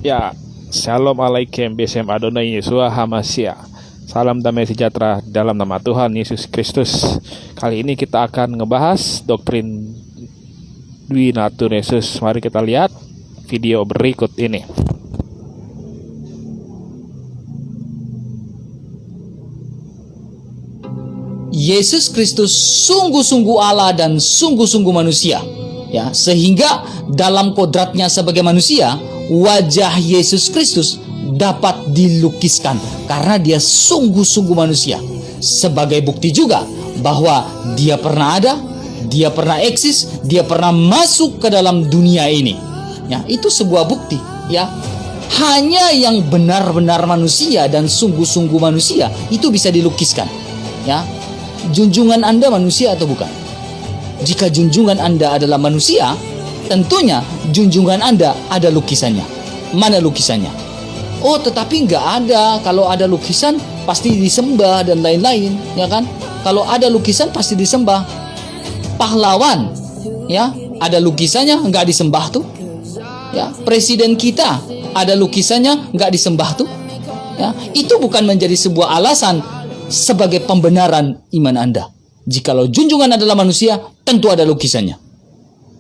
Ya, Shalom Alaikum Besem Adonai Yeshua Hamasya. Salam damai sejahtera dalam nama Tuhan Yesus Kristus. Kali ini kita akan ngebahas doktrin Dwi Natur Yesus. Mari kita lihat video berikut ini. Yesus Kristus sungguh-sungguh Allah dan sungguh-sungguh manusia. Ya, sehingga dalam kodratnya sebagai manusia, wajah Yesus Kristus dapat dilukiskan karena dia sungguh-sungguh manusia. Sebagai bukti juga bahwa dia pernah ada, dia pernah eksis, dia pernah masuk ke dalam dunia ini. Ya, itu sebuah bukti, ya. Hanya yang benar-benar manusia dan sungguh-sungguh manusia itu bisa dilukiskan. Ya. Junjungan Anda manusia atau bukan? Jika junjungan Anda adalah manusia, tentunya junjungan Anda ada lukisannya. Mana lukisannya? Oh, tetapi nggak ada. Kalau ada lukisan pasti disembah dan lain-lain, ya kan? Kalau ada lukisan pasti disembah. Pahlawan, ya, ada lukisannya nggak disembah tuh. Ya, presiden kita ada lukisannya nggak disembah tuh. Ya, itu bukan menjadi sebuah alasan sebagai pembenaran iman Anda. Jikalau junjungan adalah manusia, tentu ada lukisannya.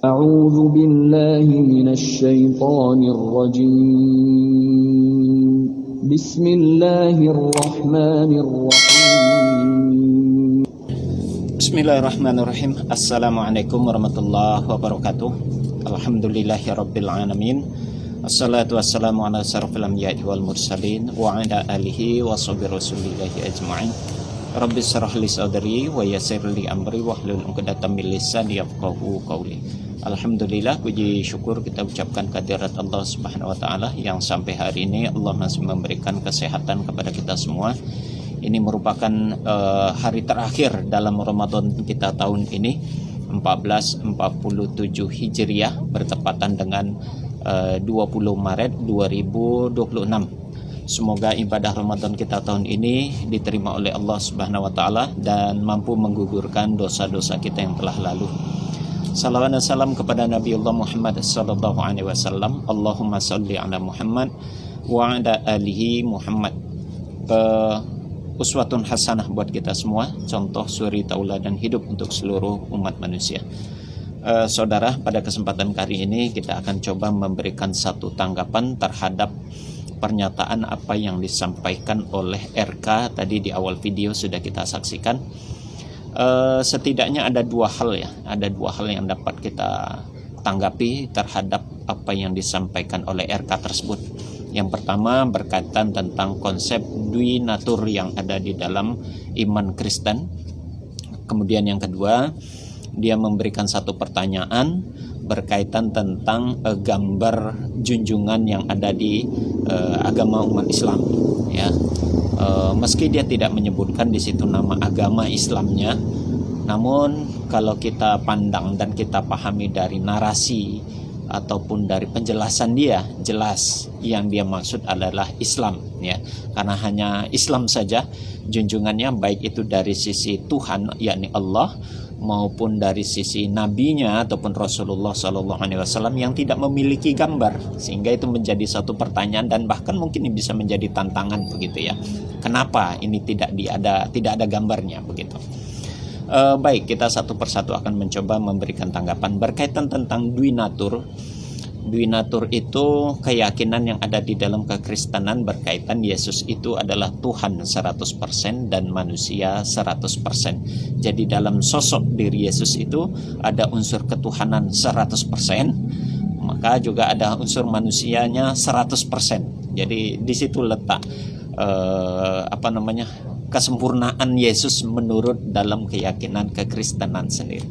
A'udzu billahi minasy syaithanir rajim. Bismillahirrahmanirrahim. Bismillahirrahmanirrahim. Assalamualaikum warahmatullahi wabarakatuh. Alhamdulillahirabbil alamin. Assalatu wassalamu ala asyrafil anbiya'i wal mursalin wa ala alihi wa sahbihi rasulillahi ajma'in. Rabbi shrah li sadri wa yassir li amri wahlul 'uqdatam min lisani yafqahu qawli. Alhamdulillah, puji syukur kita ucapkan kehadirat Allah Subhanahu wa taala yang sampai hari ini Allah masih memberikan kesehatan kepada kita semua. Ini merupakan hari terakhir dalam Ramadan kita tahun ini 1447 Hijriah bertepatan dengan 20 Maret 2026. Semoga ibadah Ramadan kita tahun ini diterima oleh Allah Subhanahu wa taala dan mampu menggugurkan dosa-dosa kita yang telah lalu. Salawat dan salam kepada Nabi Allah Muhammad sallallahu alaihi wasallam. Allahumma shalli ala Muhammad wa ala alihi Muhammad. Uswatun hasanah buat kita semua, contoh suri tauladan hidup untuk seluruh umat manusia. Saudara, pada kesempatan kali ini kita akan coba memberikan satu tanggapan terhadap pernyataan apa yang disampaikan oleh RK tadi di awal video sudah kita saksikan. Setidaknya ada dua hal yang dapat kita tanggapi terhadap apa yang disampaikan oleh RK tersebut. Yang pertama berkaitan tentang konsep Dwi Natur yang ada di dalam iman Kristen. Kemudian yang kedua, dia memberikan satu pertanyaan berkaitan tentang gambar junjungan yang ada di agama umat Islam, ya. Meski dia tidak menyebutkan di situ nama agama Islamnya, namun kalau kita pandang dan kita pahami dari narasi ataupun dari penjelasan dia, jelas yang dia maksud adalah Islam, ya. Karena hanya Islam saja junjungannya, baik itu dari sisi Tuhan yakni Allah maupun dari sisi nabinya ataupun Rasulullah SAW yang tidak memiliki gambar, sehingga itu menjadi satu pertanyaan dan bahkan mungkin ini bisa menjadi tantangan begitu, ya. Kenapa ini tidak ada gambarnya begitu? Baik, kita satu persatu akan mencoba memberikan tanggapan berkaitan tentang Dwi Natur. Dwi Natur itu keyakinan yang ada di dalam kekristenan berkaitan Yesus itu adalah Tuhan 100% dan manusia 100%. Jadi dalam sosok diri Yesus itu ada unsur ketuhanan 100%, maka juga ada unsur manusianya 100%. Jadi di situ letak kesempurnaan Yesus menurut dalam keyakinan kekristenan sendiri.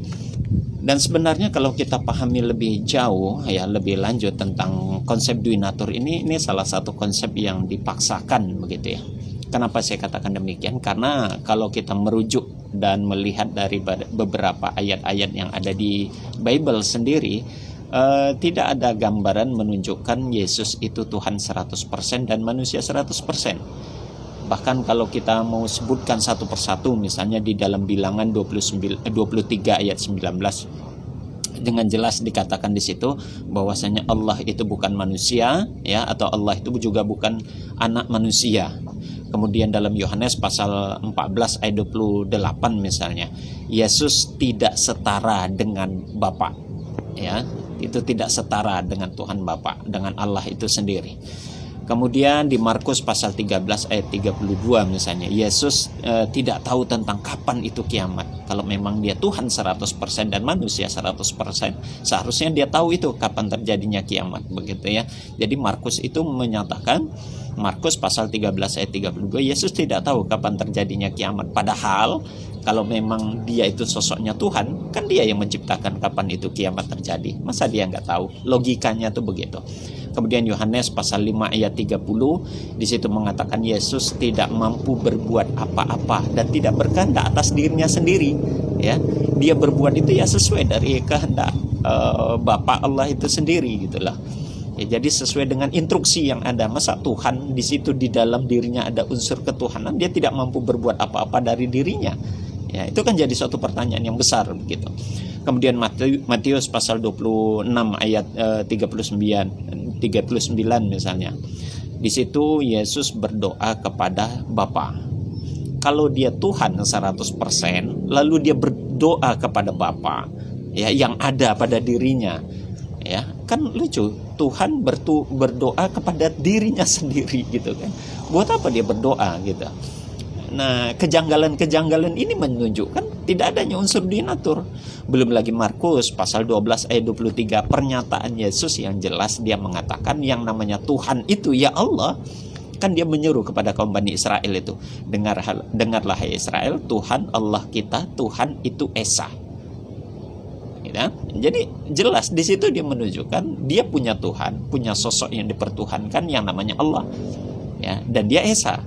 Dan sebenarnya kalau kita pahami lebih jauh, ya, lebih lanjut tentang konsep Dwi Natur ini salah satu konsep yang dipaksakan begitu, ya. Kenapa saya katakan demikian? Karena kalau kita merujuk dan melihat dari beberapa ayat-ayat yang ada di Bible sendiri, tidak ada gambaran menunjukkan Yesus itu Tuhan 100% dan manusia 100%. Bahkan kalau kita mau sebutkan satu persatu, misalnya di dalam Bilangan 23 ayat 19, dengan jelas dikatakan di situ bahwasanya Allah itu bukan manusia, ya, atau Allah itu juga bukan anak manusia. Kemudian dalam Yohanes pasal 14 ayat 28 misalnya, Yesus tidak setara dengan Bapa, ya, itu tidak setara dengan Tuhan Bapa, dengan Allah itu sendiri. Kemudian di Markus pasal 13 ayat 32 misalnya, Yesus tidak tahu tentang kapan itu kiamat. Kalau memang dia Tuhan 100% dan manusia 100%, seharusnya dia tahu itu kapan terjadinya kiamat, begitu ya. Jadi Markus itu menyatakan, Markus pasal 13 ayat 32, Yesus tidak tahu kapan terjadinya kiamat. Padahal kalau memang dia itu sosoknya Tuhan, kan dia yang menciptakan kapan itu kiamat terjadi. Masa dia nggak tahu? Logikanya tuh begitu. Kemudian Yohanes pasal 5 ayat 30, di situ mengatakan Yesus tidak mampu berbuat apa-apa dan tidak berkehendak atas dirinya sendiri, ya. Dia berbuat itu ya sesuai dari kehendak Bapa Allah itu sendiri, gitulah. Ya, jadi sesuai dengan instruksi yang ada. Masa Tuhan di situ di dalam dirinya ada unsur ketuhanan, dia tidak mampu berbuat apa-apa dari dirinya? Ya, itu kan jadi suatu pertanyaan yang besar, begitu. Kemudian Matius pasal 26 ayat 39 misalnya. Di situ Yesus berdoa kepada Bapa. Kalau dia Tuhan 100%, lalu dia berdoa kepada Bapa, ya, yang ada pada dirinya. Ya, kan lucu. Tuhan berdoa kepada dirinya sendiri, gitu kan. Buat apa dia berdoa, gitu. Nah, kejanggalan-kejanggalan ini menunjukkan tidak adanya unsur dinatur. Belum lagi Markus pasal 12 ayat 23, pernyataan Yesus yang jelas, dia mengatakan yang namanya Tuhan itu ya Allah. Kan dia menyuruh kepada kaum Bani Israel itu, dengarlah hai Israel, Tuhan Allah kita, Tuhan itu Esa. Ya, jadi jelas di situ dia menunjukkan dia punya Tuhan, punya sosok yang dipertuhankan yang namanya Allah, ya, dan dia Esa.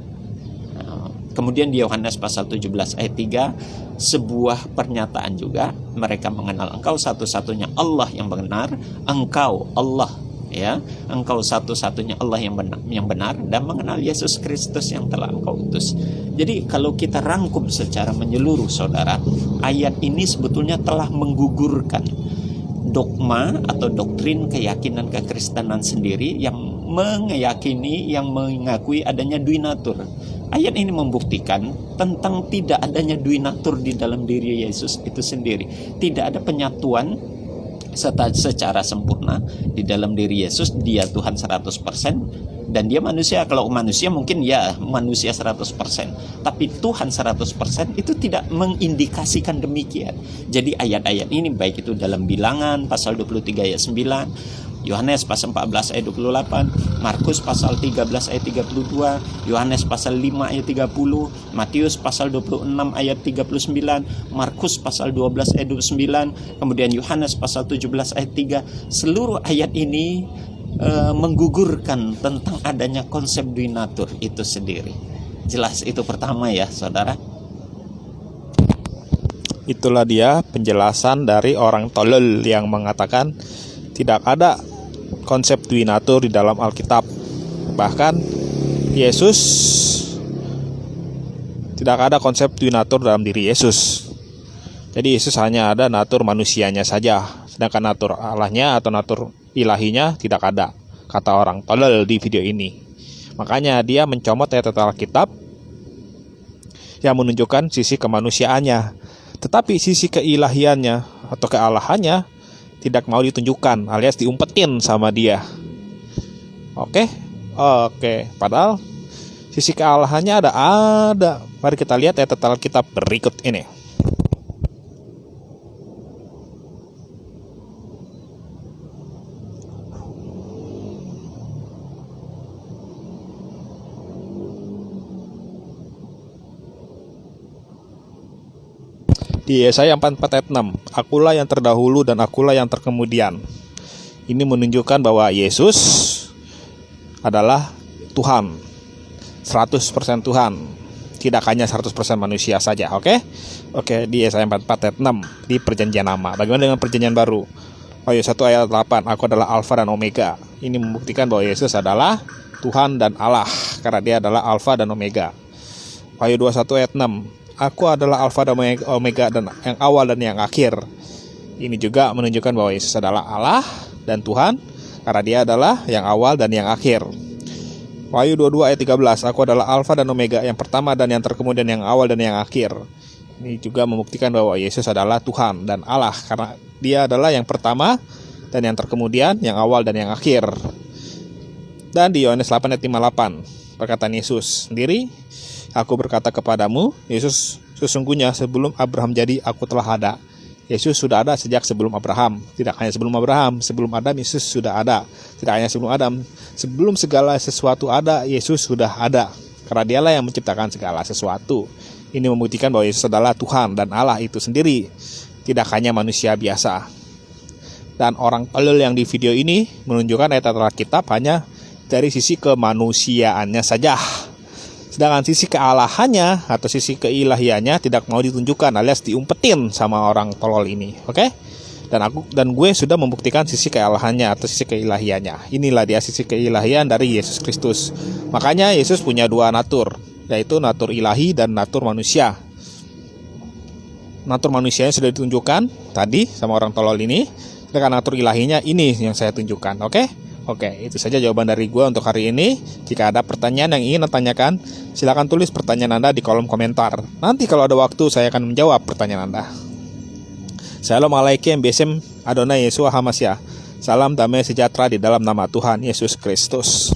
Kemudian di Yohanes pasal 17 ayat 3, sebuah pernyataan juga, mereka mengenal engkau satu-satunya Allah yang benar, engkau Allah, ya, engkau satu-satunya Allah yang benar, dan mengenal Yesus Kristus yang telah engkau utus. Jadi kalau kita rangkum secara menyeluruh, saudara, ayat ini sebetulnya telah menggugurkan dogma atau doktrin keyakinan kekristenan sendiri yang meyakini, yang mengakui adanya duinatur. Ayat ini membuktikan tentang tidak adanya duinatur di dalam diri Yesus itu sendiri. Tidak ada penyatuan secara sempurna di dalam diri Yesus. Dia Tuhan 100% dan dia manusia. Kalau manusia mungkin ya manusia 100%, tapi Tuhan 100% itu tidak mengindikasikan demikian. Jadi ayat-ayat ini baik itu dalam Bilangan pasal 23 ayat 9, Yohanes pasal 14 ayat 28, Markus pasal 13 ayat 32, Yohanes pasal 5 ayat 30, Matius pasal 26 ayat 39, Markus pasal 12 ayat 29, kemudian Yohanes pasal 17 ayat 3. Seluruh ayat ini menggugurkan tentang adanya konsep duinatur itu sendiri. Jelas itu pertama ya, saudara. Itulah dia penjelasan dari orang tolol yang mengatakan tidak ada konsep duinatur di dalam Alkitab. Bahkan Yesus, tidak ada konsep duinatur dalam diri Yesus. Jadi Yesus hanya ada natur manusianya saja, sedangkan natur Allahnya atau natur ilahinya tidak ada, kata orang tolol di video ini. Makanya dia mencomot ayat Alkitab yang menunjukkan sisi kemanusiaannya, tetapi sisi keilahiannya atau kealahannya tidak mau ditunjukkan, alias diumpetin sama dia. Oke. Padahal sisi kealahannya ada. Mari kita lihat ayat Alkitab berikut ini. Di Yesaya 44 ayat 6, akulah yang terdahulu dan akulah yang terkemudian. Ini menunjukkan bahwa Yesus adalah Tuhan, 100% Tuhan, tidak hanya 100% manusia saja. Oke, di Yesaya 44 ayat 6 di perjanjian lama. Bagaimana dengan perjanjian baru? Wahyu 1 ayat 8, aku adalah Alfa dan Omega. Ini membuktikan bahwa Yesus adalah Tuhan dan Allah, karena dia adalah Alfa dan Omega. Wahyu 21 ayat 6, aku adalah Alfa dan Omega, dan yang awal dan yang akhir. Ini juga menunjukkan bahwa Yesus adalah Allah dan Tuhan, karena dia adalah yang awal dan yang akhir. Wahyu 22 ayat 13, aku adalah Alfa dan Omega, yang pertama dan yang terkemudian, yang awal dan yang akhir. Ini juga membuktikan bahwa Yesus adalah Tuhan dan Allah, karena dia adalah yang pertama dan yang terkemudian, yang awal dan yang akhir. Dan di Yohanes 8 ayat 58, perkataan Yesus sendiri, aku berkata kepadamu, Yesus, sesungguhnya sebelum Abraham jadi, aku telah ada. Yesus sudah ada sejak sebelum Abraham. Tidak hanya sebelum Abraham, sebelum Adam Yesus sudah ada. Tidak hanya sebelum Adam, sebelum segala sesuatu ada, Yesus sudah ada. Karena dialah yang menciptakan segala sesuatu. Ini membuktikan bahwa Yesus adalah Tuhan dan Allah itu sendiri, tidak hanya manusia biasa. Dan orang tolol yang di video ini menunjukkan ayat Alkitab hanya dari sisi kemanusiaannya saja. Sedangkan sisi kealahannya atau sisi keilahiannya tidak mau ditunjukkan, alias diumpetin sama orang tolol ini. Oke? Dan gue sudah membuktikan sisi kealahannya atau sisi keilahiannya. Inilah dia sisi keilahian dari Yesus Kristus. Makanya Yesus punya dua natur, yaitu natur ilahi dan natur manusia. Natur manusianya sudah ditunjukkan tadi sama orang tolol ini. Sedangkan natur ilahinya ini yang saya tunjukkan. Oke, itu saja jawaban dari gue untuk hari ini. Jika ada pertanyaan yang ingin ditanyakan, silakan tulis pertanyaan Anda di kolom komentar. Nanti kalau ada waktu, saya akan menjawab pertanyaan Anda. Shalom alaikum besem Adonai Yeshua HaMashiach. Salam damai sejahtera di dalam nama Tuhan Yesus Kristus.